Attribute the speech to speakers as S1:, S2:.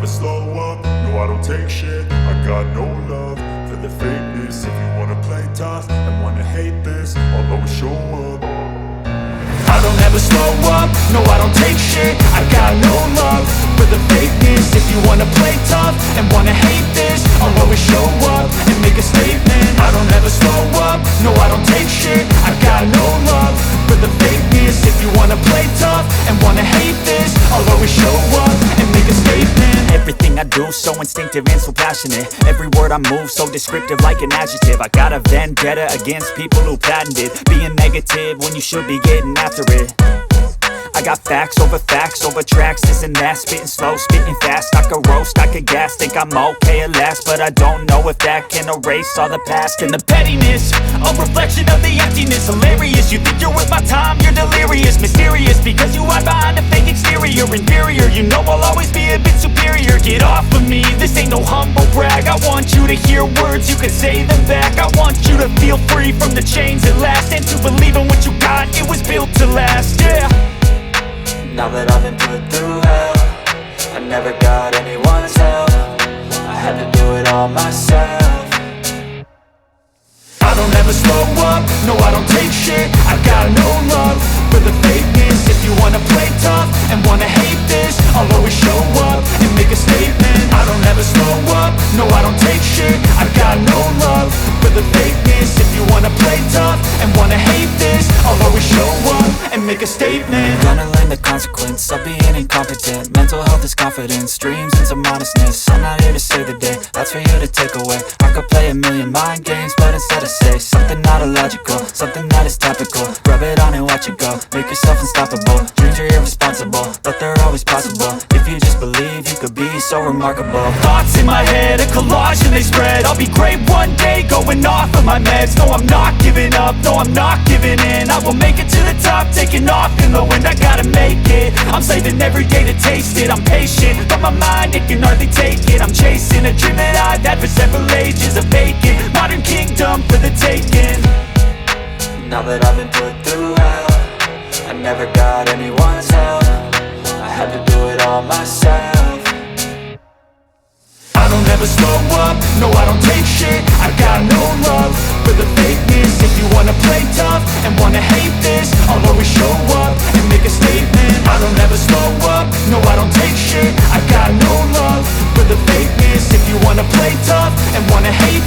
S1: slow up, no I don't take shit. I got no love for the fakeness. If you wanna play tough and wanna hate this, I'll always show up. I don't ever slow up, no I don't take shit. I got no love for the fakeness. If you wanna play tough and wanna hate this, I'll always show up and make a statement. I don't ever slow up, no I don't take shit. I got no love for the fakeness. If you wanna play tough and wanna hate this, I'll always show up and make a statement.
S2: Everything I do so instinctive and so passionate. Every word I move so descriptive like an adjective. I got a vendetta against people who patented being negative when you should be getting after it. I got facts over tracks, this and that. Spitting slow, spitting fast, I could roast, I could gas. Think I'm okay at last, but I don't know if that can erase all the past. And the pettiness, a reflection of the emptiness. Hilarious, you think you're worth my time, you're delirious. Mysterious, because you hide behind a fake exterior. Inferior, you know I'll always be a bit superior. Get off of me, this ain't no humble brag. I want you to hear words, you can say them back. I want you to feel free from the chains at last, and to believe in what you got, it was built to last, yeah.
S3: Now that I've been put through hell, I never got anyone's help. I had to do it all myself.
S1: I don't ever slow up, no I don't take shit. I got no love for the fakeness. If you wanna play tough and wanna hate this, I'll always show up and make a statement. I don't ever slow up, no I don't take shit. I got no love for the fakeness. If you wanna play tough and wanna hate this, I'll always show up and make a statement.
S3: Gonna learn the consequence of being incompetent. Mental health is confidence, dreams and some honestness. I'm not here to save the day, that's for you to take away. I could play a million mind games, but instead I say something not illogical, something that is topical. Rub it on and watch it go, make yourself unstoppable. Dreams are irresponsible, but they're always possible. If you just believe, you could be so remarkable.
S2: Thoughts in my head, a collage and they spread. I'll be great one day, going off of my meds. No, I'm not giving up, no, I'm not giving in. I will make it to the top, taking off in the wind. I gotta make it, I'm saving every day to taste it. I'm patient, but my mind, it can hardly take it. I'm chasing a dream that I've had for several ages. A vacant, modern kingdom for the taking.
S3: Now that I've been put through hell, I never got anyone's help. I had to do it all myself.
S1: I don't ever slow up, no I don't take shit. I got no love for the fakeness. If you wanna play tough and wanna hate this, I'll always show up and make a statement. I don't ever slow up, no I don't take shit. I got no love for the fakeness. If you wanna play tough and wanna hate